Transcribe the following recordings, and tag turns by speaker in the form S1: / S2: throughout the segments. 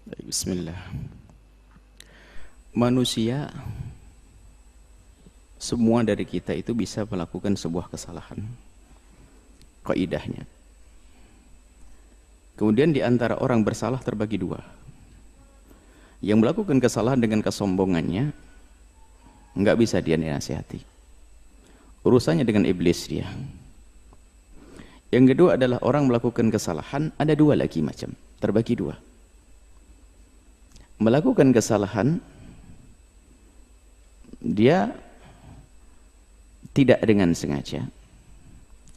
S1: Bismillah. Manusia, semua dari kita itu bisa melakukan sebuah kesalahan. Kaidahnya. Kemudian di antara orang bersalah terbagi dua. Yang melakukan kesalahan dengan kesombongannya, nggak bisa dia nasihati. Urusannya dengan iblis dia. Yang kedua adalah orang melakukan kesalahan, ada dua lagi macam, terbagi dua. Melakukan kesalahan, dia tidak dengan sengaja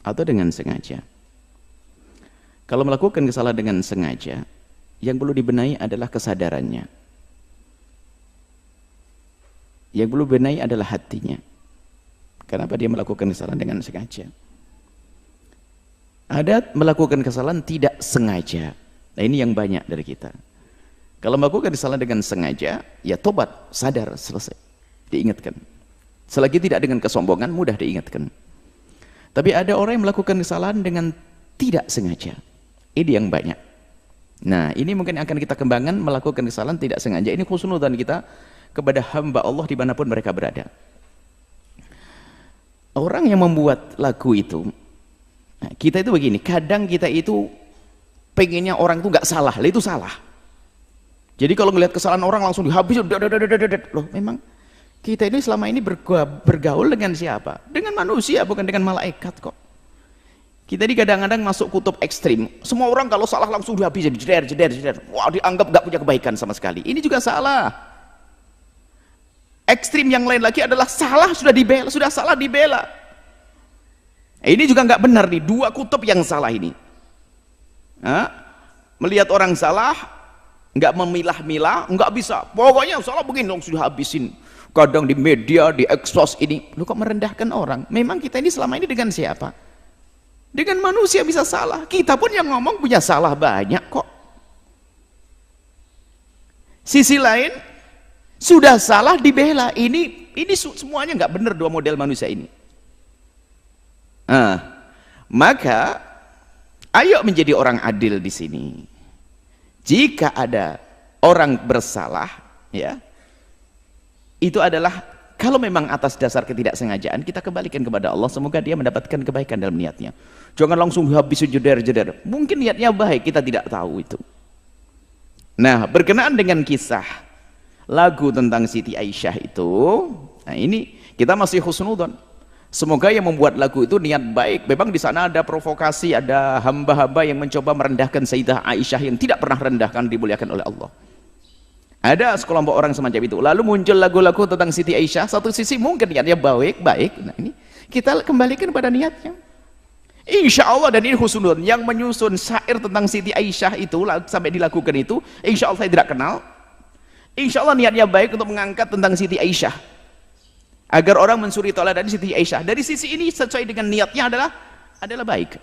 S1: atau dengan sengaja. Kalau melakukan kesalahan dengan sengaja, yang perlu dibenahi adalah kesadarannya. Yang perlu dibenahi adalah hatinya. Kenapa dia melakukan kesalahan dengan sengaja? Ada melakukan kesalahan tidak sengaja. Nah, ini yang banyak dari kita. Kalau melakukan kesalahan dengan sengaja, ya tobat, sadar, selesai. Diingatkan. Selagi tidak dengan kesombongan, mudah diingatkan. Tapi ada orang yang melakukan kesalahan dengan tidak sengaja. Ini yang banyak. Nah, ini mungkin akan kita kembangkan, melakukan kesalahan tidak sengaja. Ini husnudzan kita kepada hamba Allah dimanapun mereka berada. Orang yang membuat lagu itu, nah, kita itu begini, kadang kita itu pengennya orang itu nggak salah, itu salah. Jadi kalau ngelihat kesalahan orang langsung dihabis, loh memang kita ini selama ini bergaul dengan siapa? Dengan manusia, bukan dengan malaikat kok. Kita ini kadang-kadang masuk kutub ekstrim. Semua orang kalau salah langsung dihabis, jeder. Wah, dianggap nggak punya kebaikan sama sekali. Ini juga salah. Ekstrim yang lain lagi adalah salah sudah dibela, sudah salah dibela. Ini juga nggak benar nih, dua kutub yang salah ini. Melihat orang salah, nggak memilah-milah, nggak bisa. Pokoknya salah begini langsung dihabisin. Kadang di media, di ekspos ini, lu kok merendahkan orang? Memang kita ini selama ini dengan siapa? Dengan manusia bisa salah. Kita pun yang ngomong punya salah banyak kok. Sisi lain, sudah salah dibela. Ini semuanya nggak benar dua model manusia ini. Maka ayo menjadi orang adil di sini. Jika ada orang bersalah, ya, itu adalah kalau memang atas dasar ketidaksengajaan, kita kembalikan kepada Allah, semoga dia mendapatkan kebaikan dalam niatnya. Jangan langsung habis jeder. Mungkin niatnya baik, kita tidak tahu itu. Nah, berkenaan dengan kisah lagu tentang Siti Aisyah itu, nah ini kita masih husnudzon. Semoga yang membuat lagu itu niat baik. Memang di sana ada provokasi, ada hamba-hamba yang mencoba merendahkan Sayyidah Aisyah yang tidak pernah rendahkan, dimuliakan oleh Allah. Ada sekelompok orang semacam itu. Lalu muncul lagu-lagu tentang Siti Aisyah. Satu sisi mungkin niatnya baik. Nah, ini kita kembalikan pada niatnya. Insya Allah, dan ini husnul yang menyusun syair tentang Siti Aisyah itu sampai dilakukan itu, insya Allah saya tidak kenal. Insya Allah niatnya baik untuk mengangkat tentang Siti Aisyah, agar orang mensuri teladan Siti Aisyah. Dari sisi ini sesuai dengan niatnya adalah baik.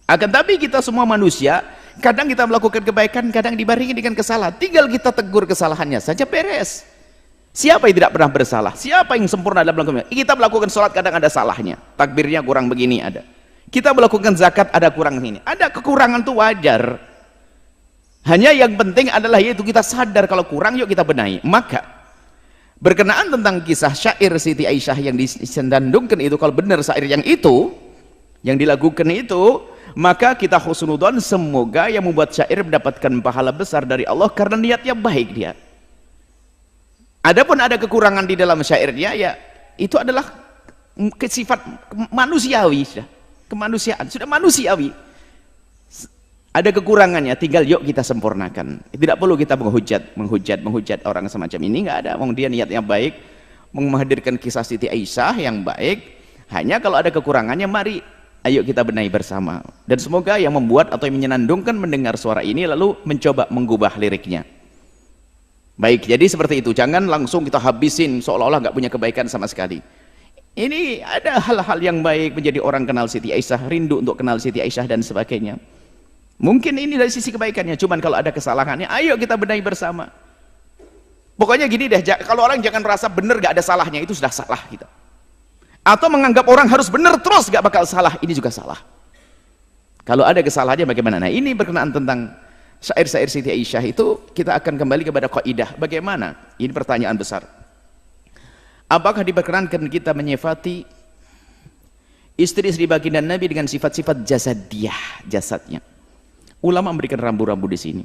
S1: Akan tapi kita semua manusia, kadang kita melakukan kebaikan, kadang dibarengi dengan kesalahan. Tinggal kita tegur kesalahannya saja, beres. Siapa yang tidak pernah bersalah? Siapa yang sempurna dalam melakukan? Kita melakukan sholat kadang ada salahnya, takbirnya kurang begini ada. Kita melakukan zakat ada kurang ini. Ada kekurangan itu wajar. Hanya yang penting adalah yaitu kita sadar kalau kurang, yuk kita benahi. Maka berkenaan tentang kisah syair Siti Aisyah yang disandungkan itu, kalau benar syair yang itu, yang dilakukan itu, maka kita husnudzon, semoga yang membuat syair mendapatkan pahala besar dari Allah karena niatnya baik dia. Adapun ada kekurangan di dalam syairnya, ya itu adalah sifat manusiawi, sudah kemanusiaan, sudah manusiawi. Ada kekurangannya, tinggal yuk kita sempurnakan. Tidak perlu kita menghujat orang semacam ini, nggak ada. Dia niatnya baik, menghadirkan kisah Siti Aisyah yang baik. Hanya kalau ada kekurangannya, mari ayo kita benahi bersama. Dan semoga yang membuat atau yang menyenandungkan mendengar suara ini lalu mencoba mengubah liriknya. Baik, jadi seperti itu. Jangan langsung kita habisin seolah-olah nggak punya kebaikan sama sekali. Ini ada hal-hal yang baik, menjadi orang kenal Siti Aisyah, rindu untuk kenal Siti Aisyah dan sebagainya. Mungkin ini dari sisi kebaikannya. Cuman kalau ada kesalahannya, ayo kita benahi bersama. Pokoknya gini deh, kalau orang jangan merasa benar gak ada salahnya, itu sudah salah kita. Atau menganggap orang harus benar terus gak bakal salah, ini juga salah. Kalau ada kesalahannya bagaimana? Nah, ini berkenaan tentang syair-syair Siti Aisyah itu, kita akan kembali kepada kaidah. Bagaimana? Ini pertanyaan besar. Apakah diperkenankan kita menyifati istri-istri baginda Nabi dengan sifat-sifat jasadiyah, jasadnya? Ulama memberikan rambu-rambu di sini.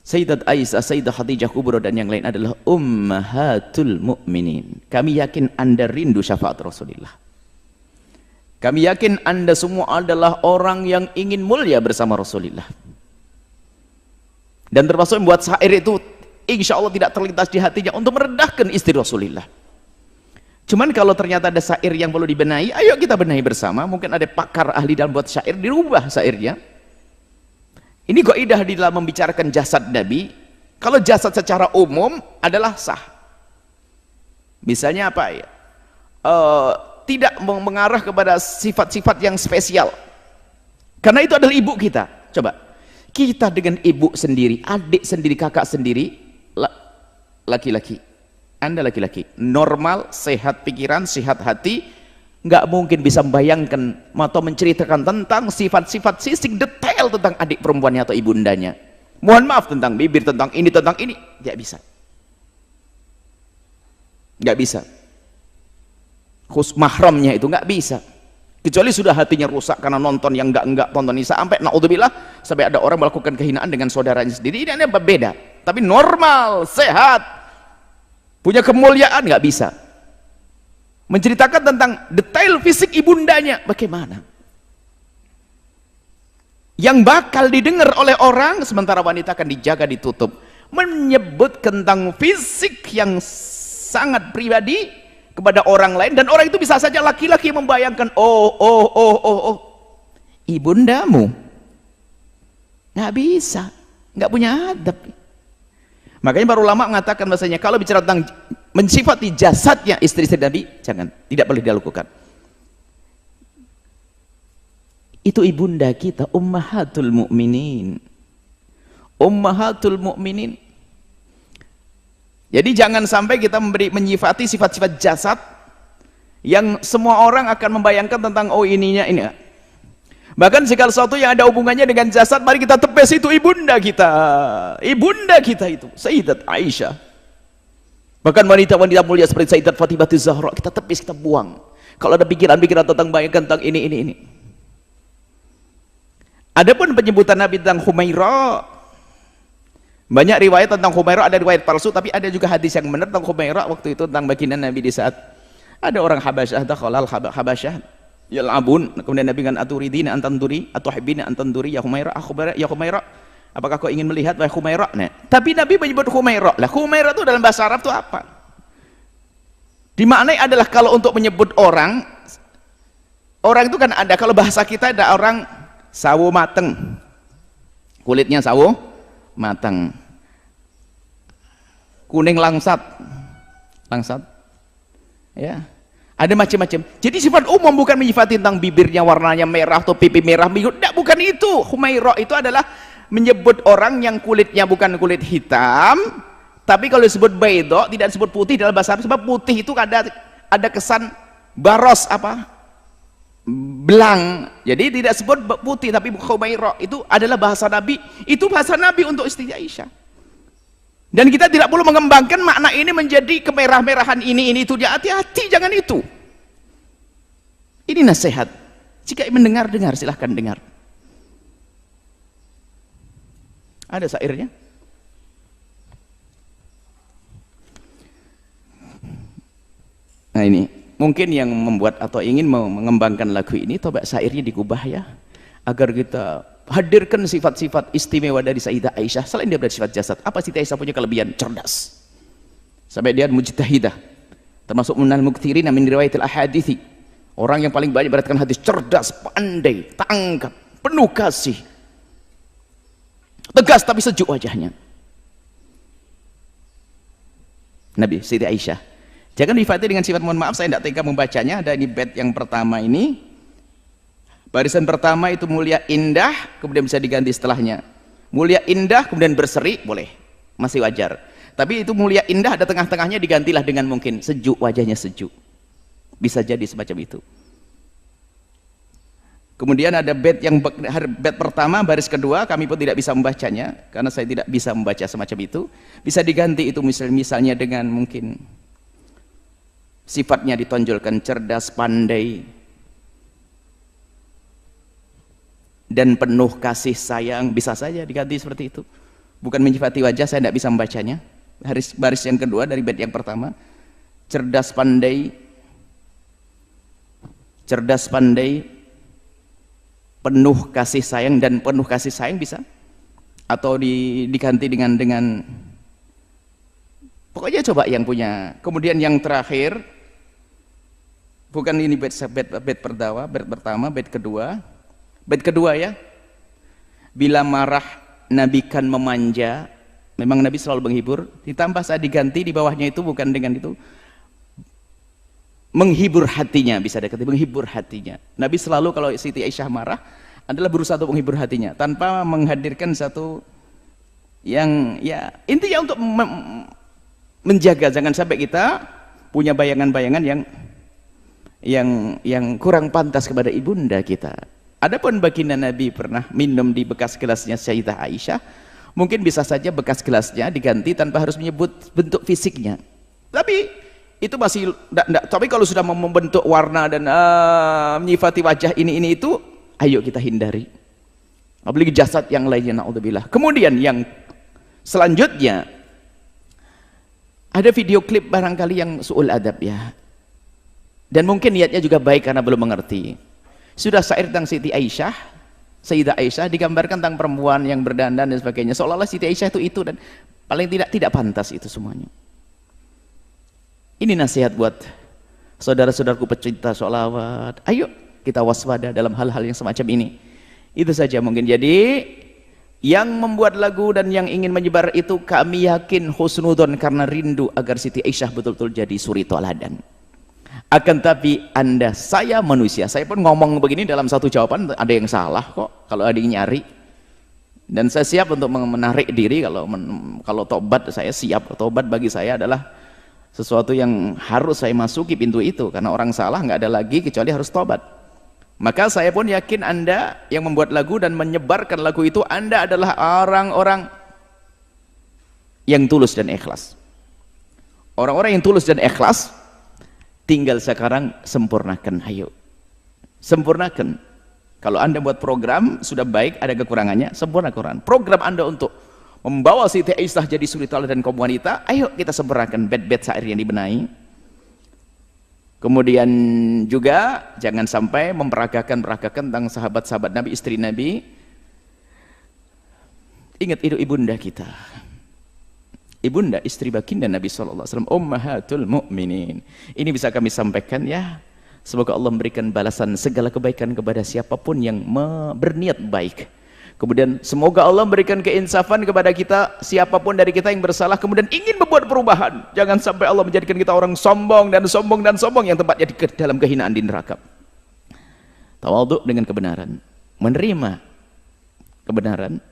S1: Sayyidat Aisyah, Sayyidah Khadijah Kubra dan yang lain adalah ummahatul mu'minin. Kami yakin Anda rindu syafaat Rasulullah. Kami yakin Anda semua adalah orang yang ingin mulia bersama Rasulullah. Dan termasuk membuat syair itu insya Allah tidak terlintas di hatinya untuk merendahkan istri Rasulullah. Cuman kalau ternyata ada syair yang perlu dibenahi, ayo kita benahi bersama. Mungkin ada pakar ahli dalam buat syair, dirubah syairnya. Ini kaidah di dalam membicarakan jasad Nabi. Kalau jasad secara umum adalah sah. Misalnya apa ya? Tidak mengarah kepada sifat-sifat yang spesial. Karena itu adalah ibu kita. Coba, kita dengan ibu sendiri, adik sendiri, kakak sendiri, laki-laki. Anda laki-laki, normal, sehat pikiran, sehat hati, nggak mungkin bisa membayangkan atau menceritakan tentang sifat-sifat sisik detail tentang adik perempuannya atau ibundanya. Mohon maaf, tentang bibir, tentang ini, nggak bisa. Nggak bisa. Khusus mahramnya itu nggak bisa, kecuali sudah hatinya rusak karena nonton yang enggak tonton ini, sampai naudzubillah sampai ada orang melakukan kehinaan dengan saudaranya sendiri. Ini beda, tapi normal, sehat, punya kemuliaan, nggak bisa menceritakan tentang detail fisik ibundanya. Bagaimana yang bakal didengar oleh orang, sementara wanita akan dijaga, ditutup. Menyebut tentang fisik yang sangat pribadi kepada orang lain, dan orang itu bisa saja laki-laki membayangkan, oh, ibundamu, nggak bisa, nggak punya adab. Makanya para ulama mengatakan bahasanya kalau bicara tentang mensifati jasadnya istri-istri Nabi, jangan, tidak boleh dilakukan. Itu ibunda kita, ummahatul mu'minin, ummahatul mu'minin. Jadi jangan sampai kita menyifati sifat-sifat jasad yang semua orang akan membayangkan tentang ininya ini. Bahkan segala sesuatu yang ada hubungannya dengan jasad, mari kita tepes itu ibunda kita. Ibunda kita itu Sayyidat Aisyah. Bahkan wanita-wanita mulia seperti Sayyidat Fatimah Zahra, kita tepis, kita buang. Kalau ada pikiran-pikiran tentang bayangkan tentang ini. Adapun penyebutan Nabi tentang Humairah, banyak riwayat tentang Humairah, ada riwayat palsu, tapi ada juga hadis yang benar tentang Humairah waktu itu tentang baginda Nabi di saat ada orang Habasyah, dakhalal Habasyah yal'abun, kemudian Nabi kan aturidina antanduri atuhibbina antanduri ya Humairah, ya Humairah, apakah kau ingin melihat wahai Humairah? Nah, tapi Nabi menyebut Humairah. Lah Humairah itu dalam bahasa Arab itu apa? Dimaknai adalah kalau untuk menyebut orang itu kan ada, kalau bahasa kita ada orang sawo mateng, kulitnya sawo matang, kuning langsat ya, ada macam-macam. Jadi sifat umum bukan menyifati tentang bibirnya warnanya merah atau pipi merah, tidak, bukan itu. Humairah itu adalah menyebut orang yang kulitnya bukan kulit hitam, tapi kalau disebut baydha tidak disebut putih dalam bahasa Arab, sebab putih itu ada kesan baros belang, jadi tidak sebut putih. Tapi Humairah itu adalah bahasa Nabi, itu bahasa Nabi untuk istri Aisyah. Dan kita tidak perlu mengembangkan makna ini menjadi kemerah-merahan ini itu, hati-hati, jangan itu. Ini nasihat, jika mendengar silahkan dengar. Ada syairnya. Nah ini mungkin yang membuat atau ingin mengembangkan lagu ini, coba syairnya digubah ya, agar kita hadirkan sifat-sifat istimewa dari Sayyidah Aisyah. Selain dia bersifat jasad, apa Sayyidah Aisyah punya kelebihan? Cerdas, sampai dia mujtahidah, termasuk minal muktsirin min riwayatil ahadithi, orang yang paling banyak beratkan hadis, cerdas, pandai, tangkap, penuh kasih, tegas tapi sejuk wajahnya. Nabi Sayyidah Aisyah jangan difati dengan sifat, mohon maaf saya tidak tega membacanya. Ada di bait yang pertama ini, barisan pertama itu mulia indah, kemudian bisa diganti setelahnya mulia indah kemudian berseri, boleh, masih wajar. Tapi itu mulia indah ada tengah-tengahnya, digantilah dengan mungkin sejuk, wajahnya sejuk, bisa jadi semacam itu. Kemudian ada bait yang bait pertama baris kedua kami pun tidak bisa membacanya karena saya tidak bisa membaca semacam itu. Bisa diganti itu misalnya dengan mungkin sifatnya ditonjolkan cerdas, pandai, dan penuh kasih sayang, bisa saja diganti seperti itu. Bukan menyifati wajah, saya tidak bisa membacanya. Baris yang kedua dari bait yang pertama, cerdas pandai, penuh kasih sayang, dan penuh kasih sayang bisa, atau diganti dengan pokoknya coba yang punya. Kemudian yang terakhir, bukan ini bait pertama, bait kedua ya. Bila marah Nabi kan memanja. Memang Nabi selalu menghibur, ditambah saat diganti di bawahnya itu bukan dengan itu, menghibur hatinya, bisa dikatakan menghibur hatinya. Nabi selalu kalau Siti Aisyah marah adalah berusaha untuk menghibur hatinya tanpa menghadirkan satu yang ya intinya untuk menjaga jangan sampai kita punya bayangan-bayangan yang kurang pantas kepada ibunda kita. Adapun baginda Nabi pernah minum di bekas gelasnya Sayyidah Aisyah, mungkin bisa saja bekas gelasnya diganti tanpa harus menyebut bentuk fisiknya. Tapi itu masih enggak. Tapi kalau sudah membentuk warna dan menyifati wajah ini itu, ayo kita hindari. Apalagi jasad yang lainnya, naudzubillah. Kemudian yang selanjutnya ada video klip barangkali yang su'ul adab ya. Dan mungkin niatnya juga baik karena belum mengerti. Sudah syair tentang Siti Aisyah, Sayyidah Aisyah digambarkan tentang perempuan yang berdandan dan sebagainya. Seolah-olah Siti Aisyah itu dan paling tidak pantas itu semuanya. Ini nasihat buat saudara-saudaraku pecinta sholawat. Ayo kita waspada dalam hal-hal yang semacam ini. Itu saja mungkin. Jadi yang membuat lagu dan yang ingin menyebar itu kami yakin husnudon karena rindu agar Siti Aisyah betul-betul jadi suri toladan. Akan tapi saya manusia, saya pun ngomong begini dalam satu jawaban ada yang salah kok kalau ada yang nyari. Dan saya siap untuk menarik diri kalau tobat, saya siap. Tobat bagi saya adalah sesuatu yang harus saya masuki pintu itu, karena orang salah nggak ada lagi kecuali harus tobat. Maka saya pun yakin Anda yang membuat lagu dan menyebarkan lagu itu, Anda adalah orang-orang yang tulus dan ikhlas. Orang-orang yang tulus dan ikhlas, tinggal sekarang sempurnakan, ayo sempurnakan. Kalau Anda buat program sudah baik, ada kekurangannya, sempurnakan program Anda untuk membawa Siti Aisyah jadi suri teladan kaum wanita. Ayo kita sempurnakan bait-bait syair yang dibenahi. Kemudian juga jangan sampai memperagakan tentang sahabat-sahabat Nabi, istri Nabi. Ingat itu ibunda kita, ibunda istri baginda Nabi SAW, ummahatul mu'minin. Ini bisa kami sampaikan ya. Semoga Allah memberikan balasan segala kebaikan kepada siapapun yang berniat baik. Kemudian semoga Allah memberikan keinsafan kepada kita, siapapun dari kita yang bersalah kemudian ingin membuat perubahan. Jangan sampai Allah menjadikan kita orang sombong yang tempatnya di dalam kehinaan di neraka. Tawadhu dengan kebenaran, menerima kebenaran,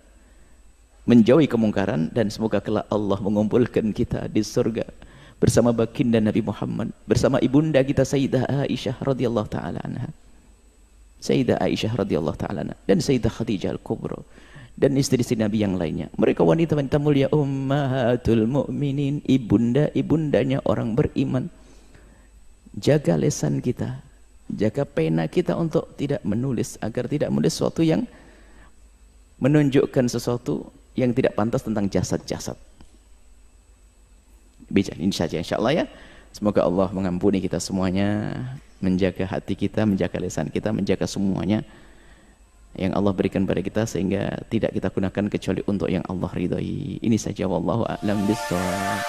S1: menjauhi kemungkaran, dan semoga kelak Allah mengumpulkan kita di surga bersama baginda Nabi Muhammad, bersama ibunda kita Sayyidah Aisyah radhiyallahu taala anha, Sayyidah Aisyah radhiyallahu taala anha, dan Sayyidah Khadijah al-Kubra, dan istri-istri Nabi yang lainnya. Mereka wanita-wanita mulia, ummahatul mu'minin, ibundanya orang beriman. Jaga lisan kita, jaga pena kita untuk tidak menulis, agar tidak menulis sesuatu yang menunjukkan sesuatu yang tidak pantas tentang jasad-jasad. Bicara ini saja insyaallah ya. Semoga Allah mengampuni kita semuanya, menjaga hati kita, menjaga lisan kita, menjaga semuanya yang Allah berikan pada kita, sehingga tidak kita gunakan kecuali untuk yang Allah ridhai. Ini saja, wallahu a'lam bishawab.